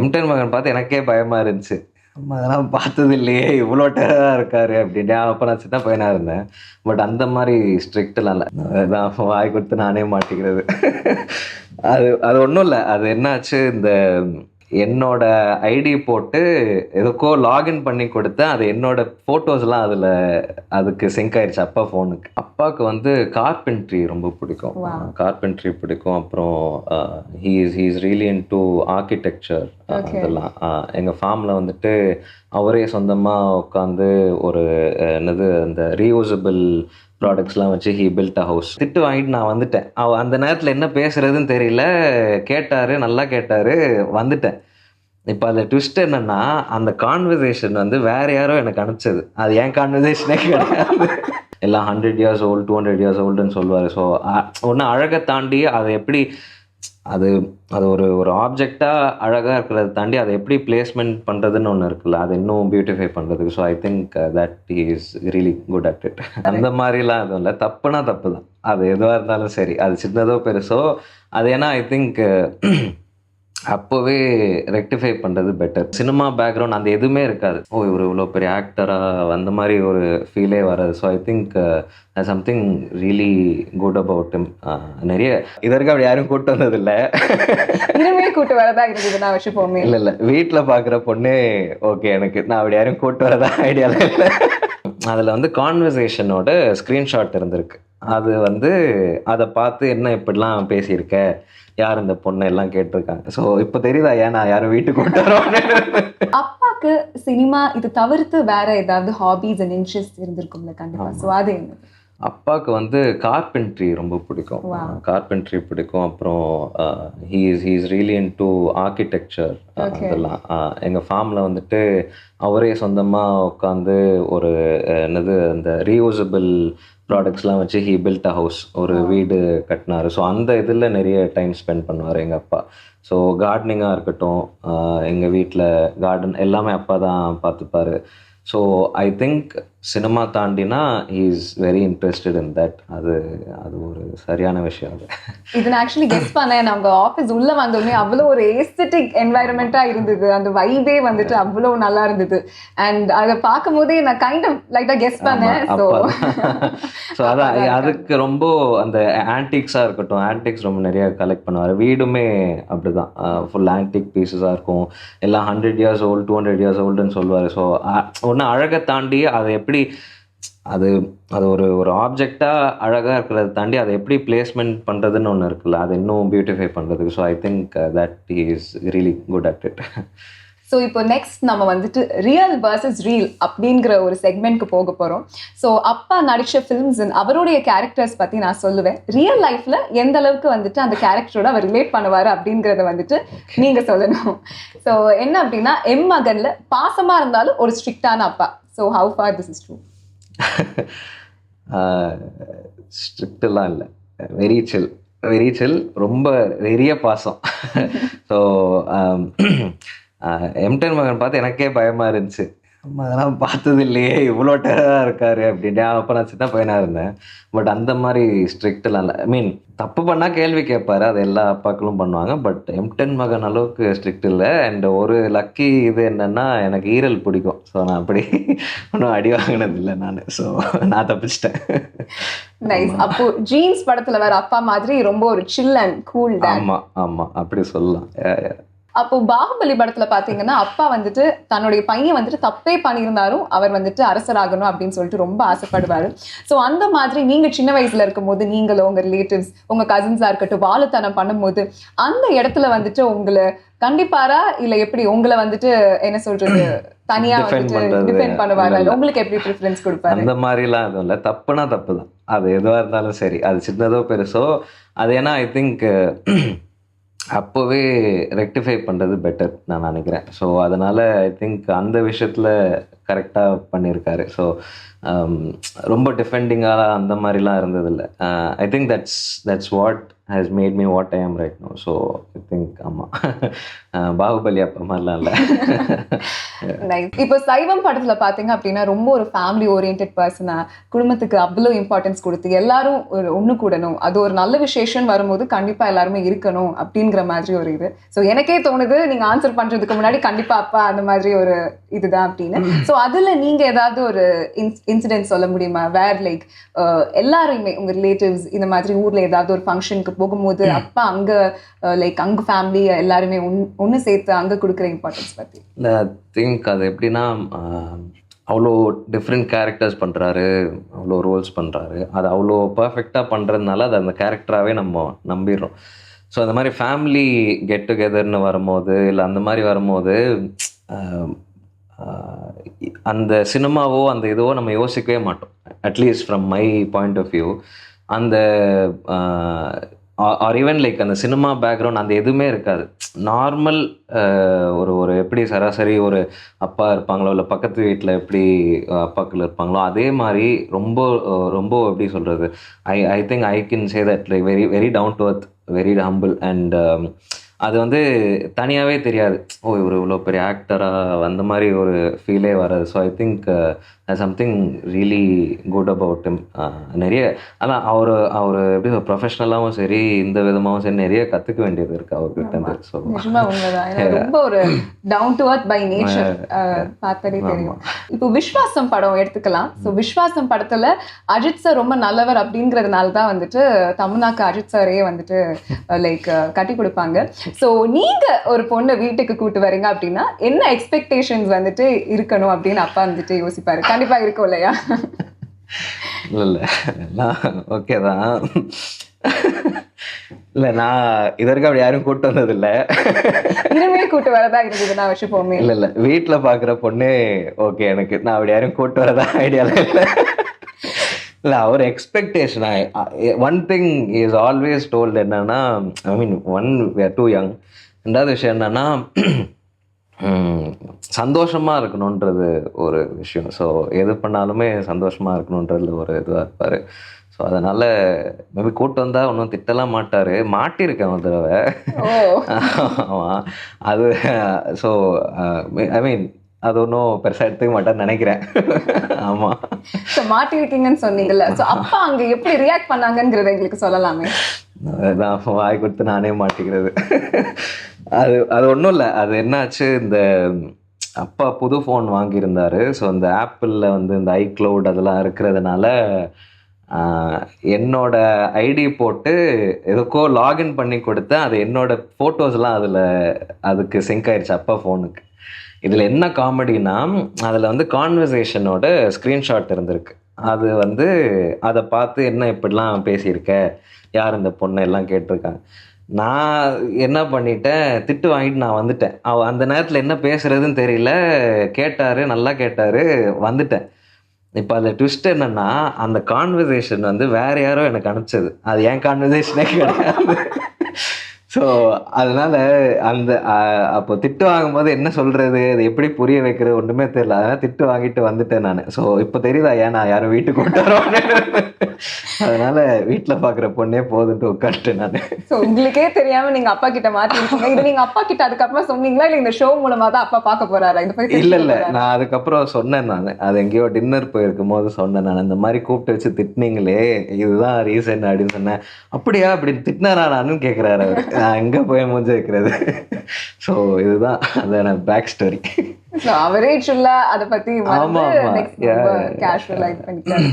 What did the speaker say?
எம்டன் மகன் பார்த்து எனக்கே பயமா இருந்துச்சு. நம்ம அதெல்லாம் பார்த்தது இல்லையே, இவ்வளோ டெரரா இருக்காரு அப்படின்னு. அப்போ நான் சின்ன பையனா இருந்தேன். பட் அந்த மாதிரி ஸ்ட்ரிக்ட்லாம் இல்லை. அதான் வாய் கொடுத்து நானே மாட்டிக்கிறது. அது அது ஒன்றும் இல்லை. அது என்னாச்சு, இந்த என்னோட ஐடி போட்டு எதுக்கோ லாகின் பண்ணி கொடுத்தேன். அது என்னோட ஃபோட்டோஸ்லாம் அதில் அதுக்கு சிங்க் ஆயிடுச்சு அப்பா ஃபோனுக்கு. அப்பாவுக்கு வந்து கார்பென்ட்ரி ரொம்ப பிடிக்கும். கார்பென்ட்ரி பிடிக்கும். அப்புறம் he is really into architecture. அதெல்லாம் எங்கள் ஃபார்மில் வந்துட்டு அவரே சொந்தமாக உட்காந்து ஒரு என்னது அந்த ரீயூசபிள் ப்ராடக்ட்ஸ்லாம் வச்சு ஹீ பில்ட் அ ஹவுஸ். திட்டு வாங்கிட்டு நான் வந்துட்டேன். அந்த நேரத்தில் என்ன பேசுறதுன்னு தெரியல. கேட்டார், நல்லா கேட்டார், வந்துட்டேன். இப்போ அதில் ட்விஸ்ட் என்னன்னா, அந்த கான்வர்சேஷன் வந்து வேற யாரோ எனக்கு அனுப்பிச்சது. அது என் கான்வர்சேஷனே கிடையாது. எல்லாம் 100 years old 200 years oldன்னு சொல்லுவார். ஸோ ஒன்று அழகை தாண்டி அதை எப்படி அது அது ஒரு ஆப்ஜெக்டாக அழகாக இருக்கிறத தாண்டி அதை எப்படி பிளேஸ்மெண்ட் பண்ணுறதுன்னு ஒன்று இருக்குல்ல, அது இன்னும் பியூட்டிஃபை பண்ணுறதுக்கு. So I think that is really good at it. அந்த மாதிரிலாம் எதுவும் இல்லை. தப்புனா தப்பு தான். அது எதுவாக இருந்தாலும் சரி, அது சின்னதோ பெருசோ, அது ஏன்னா ஐ திங்க் அப்போவே ரெக்டிஃபை பண்ணுறது பெட்டர். சினிமா பேக்ரவுண்ட் அந்த எதுவுமே இருக்காது. இவர் இவ்வளோ பெரிய ஆக்டராக அந்த மாதிரி ஒரு ஃபீலே வராது. So I think something really good about him. நிறைய இது வரைக்கும் அப்படி யாரும் கூட்டு வந்ததில்லை. இனிமே கூட்டு வரதா இருக்குது நான் வச்சுப்போமே. இல்லை வீட்டில் பார்க்குற பொண்ணு ஓகே எனக்கு. நான் அப்படி யாரும் கூட்டு வரதா ஐடியாவில் இல்லை. அதில் வந்து கான்வர்சேஷனோட ஸ்க்ரீன்ஷாட் இருந்திருக்கு. அது வந்து அதை பார்த்து என்ன இப்படிலாம் பேசியிருக்க, யார் இந்த பொண்ணு எல்லாம் கேட்டிருக்காங்க. ஸோ இப்போ தெரியுதா ஏன் நான் யாரும் வீட்டுக்கு கூட்டு வரோம். அப்பாவுக்கு சினிமா இது தவிர்த்து வேற ஏதாவது ஹாபிஸ் அண்ட் இன்ட்ரெஸ்ட் இருந்திருக்கும்ல கண்டிப்பா. ஸோ அது என்ன? அப்பாவுக்கு வந்து கார்பென்ட்ரி ரொம்ப பிடிக்கும். கார்பென்ட்ரி பிடிக்கும். அப்புறம் he is really into architecture. அதெல்லாம் எங்கள் ஃபார்மில் வந்துட்டு அவரே சொந்தமாக உட்காந்து ஒரு என்னது அந்த ரீயூசபிள் ப்ராடக்ட்ஸ்லாம் வச்சு ஹீ பில்ட் அ ஹவுஸ், ஒரு வீடு கட்டினார். ஸோ அந்த இதில் நிறைய டைம் ஸ்பெண்ட் பண்ணுவார் எங்கள் அப்பா. ஸோ கார்டனிங்காக இருக்கட்டும், எங்கள் வீட்டில் கார்டன் எல்லாமே அப்பா தான் பார்த்துப்பார். ஸோ ஐ திங்க் சினிமா தாண்டினா he is very interested in that. அது ஒரு சரியான விஷயம். அது இது நான் ஆக்சுவலி கெஸ் பண்ணேன். நாங்கள் ஆஃபீஸ் உள்ளே வந்தோடனே அவ்வளோ ஒரு ஏஸ்தட்டிக் என்வாயர்மெண்ட்டாக இருந்தது. அந்த வைபே வந்துட்டு அவ்வளோ நல்லா இருந்தது. அண்ட் அதை பார்க்கும் போதே நான் கைண்ட் ஆஃப் லைட்டாக கெஸ் பண்ணேன். ஸோ அதான் அதுக்கு ரொம்ப அந்த ஆன்டிக்ஸாக இருக்கட்டும், ஆன்டிக்ஸ் ரொம்ப நிறைய கலெக்ட் பண்ணுவார். வீடுமே அப்படி தான், ஃபுல் ஆன்டிக் பீஸஸாக இருக்கும். எல்லாம் 100 years old 200 years oldன்னு சொல்லுவார். ஸோ ஒன்று அழகை தாண்டி அதை எப்படி அது ஒரு ஆப்ஜெக்டாக அழகாக இருக்கிறத தாண்டி அதை எப்படி பிளேஸ்மெண்ட் பண்ணுறதுன்னு ஒன்று இருக்குல்ல, அது இன்னும் பியூட்டிஃபை பண்ணுறதுக்கு. So I think that is really good at it. So இப்போ நெக்ஸ்ட் நம்ம வந்துட்டு ரியல் வர்சஸ் ரீல் அப்படிங்கிற ஒரு செக்மெண்ட்க்கு போக போகிறோம். ஸோ அப்பா நடித்த ஃபிலிம்ஸ் அவருடைய கேரக்டர்ஸ் பற்றி நான் சொல்லுவேன். ரியல் லைஃப்பில் எந்த அளவுக்கு வந்துட்டு அந்த கேரக்டரோட அவர் ரிலேட் பண்ணுவார் அப்படிங்கிறத வந்துட்டு நீங்கள் சொல்லணும். ஸோ என்ன அப்படின்னா, எம் மகனில் பாசமாக இருந்தாலும் ஒரு ஸ்ட்ரிக்டான அப்பா. So how far this is true? ஸ்ட்ரிக்டெல்லாம் இல்லை, வெரி சில், ரொம்ப வெறிய பாசம். ஸோ எம்டன் மகன் பார்த்து எனக்கே பயமாக இருந்துச்சு. நம்ம அதெல்லாம் பார்த்தது இல்லையே, இவ்வளோ டெரராக இருக்காரு அப்படின்னு. அப்போ நான் சின்ன பையனாக இருந்தேன். பட் அந்த மாதிரி ஸ்ட்ரிக்டெல்லாம் இல்லை. ஐ மீன் தப்பு பண்ணால் கேள்வி கேட்பாரு, அது எல்லா அப்பாக்களும் பண்ணுவாங்க. பட் எம்டன் மகன் அளவுக்கு ஸ்ட்ரிக்ட் இல்லை. அண்ட் ஒரு லக்கி இது என்னென்னா, எனக்கு ஈரல் பிடிக்கும். ஸோ நான் அப்படி ஒன்றும் அடி வாங்கினது இல்லை நான். ஸோ நான் தப்பிச்சிட்டேன். நைஸ். அப்போ ஜீன்ஸ் படத்தில் வேற அப்பா மாதிரி ரொம்ப ஒரு சில் அண்ட் கூல். ஆமாம் அப்படி சொல்லலாம். அப்போ பாகுபலி படத்துல பாத்தீங்கன்னா அப்பா வந்துட்டு தன்னுடைய பையன் வந்துட்டு தப்பே பண்ணியிருந்தாலும் அவர் வந்துட்டு அரசராகணும் அப்படின்னு சொல்லிட்டு ரொம்ப ஆசைப்படுவாரு. ஸோ அந்த மாதிரி நீங்க சின்ன வயசுல இருக்கும் போது நீங்களும் உங்க ரிலேட்டிவ்ஸ் உங்க கசின்ஸா இருக்கட்டும் வாழுத்தனம் பண்ணும்போது அந்த இடத்துல வந்துட்டு உங்களை கண்டிப்பாரா இல்ல எப்படி உங்களை வந்துட்டு என்ன சொல்றது தனியா டிஃபெண்ட் பண்ணுவாரு? உங்களுக்கு எப்படி ப்ரிஃபரன்ஸ் கொடுப்பாரு? அந்த மாதிரிலாம் எதுவும் இல்லை. தப்புனா தப்பு தான். அது எதுவாக இருந்தாலும் சரி, அது சின்னதோ பெருசோ, அது ஏன்னா ஐ திங்க் அப்போவே ரெக்டிஃபை பண்ணுறது பெட்டர் நான் நினைக்கிறேன். ஸோ அதனால் ஐ திங்க் அந்த விஷயத்தில் கரெக்டாக பண்ணியிருக்காரு. ஸோ ரொம்ப டிஃபெண்டிங்காக அந்த மாதிரிலாம் இருந்ததில்லை. I think that's what has made me what I am right now. So I think ஆமாம், பாகுபலி அப்போ மாதிரிலாம் இல்லை. Nice. இப்போ சைவம் படத்துல பாத்தீங்க அப்படின்னா ரொம்ப ஒரு ஃபேமிலி ஓரியன்டட் பர்சனா, குடும்பத்துக்கு அவ்வளோ இம்பார்ட்டன்ஸ் கொடுத்து எல்லாரும் ஒரு ஒண்ணு கூடணும், அது ஒரு நல்ல விசேஷம் வரும்போது கண்டிப்பா எல்லாருமே இருக்கணும் அப்படிங்கிற மாதிரி ஒரு இது. ஸோ எனக்கே தோணுது நீங்க ஆன்சர் பண்றதுக்கு முன்னாடி கண்டிப்பா அப்பா அந்த மாதிரி ஒரு இதுதான் அப்படின்னு. ஸோ அதுல நீங்க ஏதாவது ஒரு இன்சிடென்ட் சொல்ல முடியுமா? வேர் லைக் எல்லாருமே உங்க ரிலேட்டிவ்ஸ் இந்த மாதிரி ஊர்ல ஏதாவது ஒரு ஃபங்க்ஷனுக்கு போகும்போது அப்பா அங்க லைக் அங்க ஃபேமிலி எல்லாருமே ஒன்று சேர்த்து அங்க கொடுக்குற இம்பார்ட்டன்ஸ் பத்தி. இல்லை திங்க் அது எப்படின்னா அவ்வளோ டிஃப்ரெண்ட் கேரக்டர்ஸ் பண்ணுறாரு, அவ்வளோ ரோல்ஸ் பண்ணுறாரு, அது அவ்வளோ பர்ஃபெக்டாக பண்ணுறதுனால அது அந்த கேரக்டராகவே நம்ம நம்பிடுறோம். ஸோ அந்த மாதிரி ஃபேமிலி கெட் டுகெதர்னு வரும்போது இல்லை அந்த மாதிரி வரும்போது அந்த சினிமாவோ அந்த இதுவோ நம்ம யோசிக்கவே மாட்டோம். At least from my point of view அந்த ஆர் ஈவன் லைக் அந்த சினிமா பேக்ரவுண்ட் அந்த எதுவுமே இருக்காது. நார்மல் ஒரு எப்படி சராசரி ஒரு அப்பா இருப்பாங்களோ இல்லை பக்கத்து வீட்டில் எப்படி அப்பாக்கள் இருப்பாங்களோ அதே மாதிரி ரொம்ப ரொம்ப எப்படி சொல்கிறது, I think I can say that like very very down to earth, very humble. And அது வந்து தனியாகவே தெரியாது, ஓ இவர் இவ்வளோ பெரிய ஆக்டராக அந்த மாதிரி ஒரு ஃபீலே வராது. So I think something really good about him. நிறைய ஆனால் அவர் எப்படி ப்ரொஃபஷ்னலாகவும் சரி இந்த விதமாகவும் சரி நிறைய கற்றுக்க வேண்டியது இருக்குது அவர்கிட்ட இருந்து. ஸோ ரொம்ப ஒரு down to earth by nature பார்த்தாலே தெரியும். இப்போ விஸ்வாசம் படம் எடுத்துக்கலாம். ஸோ விஸ்வாசம் படத்துல அஜித் சார் ரொம்ப நல்லவர் அப்படிங்கிறதுனால தான் வந்துட்டு தமிழ்நாக்கு அஜித் சாரே வந்துட்டு லைக் கட்டி கொடுப்பாங்க. ஸோ நீங்க ஒரு பொண்ணை வீட்டுக்கு கூட்டு வரீங்க அப்படின்னா என்ன எக்ஸ்பெக்டேஷன்ஸ் வந்துட்டு இருக்கணும் அப்படின்னு அப்பா வந்துட்டு யோசிப்பாரு? கண்டிப்பா இருக்கும் இல்லையா? இல்லை நான் ஓகே தான். இல்லை நான் இதற்கு அப்படி யாரும் கூட்டு வந்ததில்லை. இனிமே கூட்டு வரதா இருந்தது நான் வச்சுப்போமே. இல்லை வீட்டில் பார்க்குற பொண்ணு ஓகே எனக்கு, நான் அப்படி யாரும் கூட்டு வரதா ஐடியாவில் இல்லை. இல்லை அவர் expectation one thing is always told என்னன்னா, I mean one we are too young. ரெண்டாவது விஷயம் என்னன்னா சந்தோஷமாக இருக்கணுன்றது ஒரு விஷயம். ஸோ எது பண்ணாலுமே சந்தோஷமாக இருக்கணுன்றதுல ஒரு இதுவாக இருப்பார். ஸோ அதனால் மேபி கூட்டு வந்தால் ஒன்றும் திட்டலாம் மாட்டார். மாட்டியிருக்கேன் ஒரு தடவை. ஆமாம் அது. ஸோ ஐ மீன் அது ஒன்றும் பெருசாக எடுத்துக்க மாட்டேன்னு நினைக்கிறேன். ஆமாம். ஸோ மாட்டிருக்கீங்கன்னு சொன்னீங்கல்ல, ஸோ அப்பா அங்கே எப்படி ரியாக்ட் பண்ணாங்கங்கிறத எங்களுக்கு சொல்லலாமே. நான் வாய் கொடுத்து நானே மாட்டிக்கிறது. அது ஒன்றும் இல்லை. அது என்னாச்சு, இந்த அப்பா புது ஃபோன் வாங்கியிருந்தார். ஸோ இந்த ஆப்பிளில் வந்து இந்த ஐக்ளவுட் அதெல்லாம் இருக்கிறதுனால என்னோட ஐடி போட்டு எதுக்கோ லாகின் பண்ணி கொடுத்தேன். அது என்னோட ஃபோட்டோஸ்லாம் அதுக்கு சிங்க் ஆயிடுச்சு அப்பா ஃபோனுக்கு. இதில் என்ன காமெடினா அதில் வந்து கான்வர்சேஷனோட ஸ்க்ரீன்ஷாட் இருந்திருக்கு. அது வந்து அதை பார்த்து என்ன இப்படிலாம் பேசியிருக்க, யார் இந்த பொண்ணை எல்லாம் கேட்டிருக்காங்க. நான் என்ன பண்ணிட்டேன், திட்டு வாங்கிட்டு நான் வந்துட்டேன். அந்த நேரத்தில் என்ன பேசுகிறதுன்னு தெரியல, கேட்டார், நல்லா கேட்டார், வந்துட்டேன். இப்போ அதில் ட்விஸ்ட் என்னென்னா அந்த கான்வர்சேஷன் வந்து வேறு யாரோ எனக்கு அனுப்பிச்சது, அது என் கான்வர்சேஷனே கிடையாது. ஸோ அதனால் அந்த அப்போ திட்டு வாங்கும்போது என்ன சொல்கிறது, அது எப்படி புரிய வைக்கிறது ஒன்றுமே தெரியல. அதனால் திட்டு வாங்கிட்டு வந்துட்டேன் நான். ஸோ இப்போ தெரியுதா ஏன் நான் யாரும் வீட்டுக்கு கூட்டுறோம். அதனால் வீட்டில் பார்க்குற பொண்ணே போதுன்ட்டு உட்காந்துட்டேன் நான். ஸோ உங்களுக்கே தெரியாமல் நீங்கள் அப்பா கிட்ட மாற்றிருக்கீங்க. இது நீங்கள் அப்பா கிட்ட அதுக்கப்புறமா சொன்னீங்களா இல்லை இந்த ஷோ மூலமாக தான் அப்பா பார்க்க போகிறாரா? இல்லை நான் அதுக்கப்புறம் சொன்னேன். நான் அது எங்கேயோ டின்னர் போயிருக்கும் போது சொன்னேன். நான் இந்த மாதிரி கூப்பிட்டு வச்சு திட்டினீங்களே இதுதான் ரீசன் அப்படின்னு சொன்னேன். அப்படியா அப்படி திட்டினாரா நானும் கேட்குறாரு. நான் எங்கே போய் மூஞ்சி வைக்கிறது. ஸோ இதுதான் அதான பேக் ஸ்டோரி. ஸோ அவரே சொல்ல அதை பற்றி கேஷுவலாக இது பண்ணிக்கலாம்.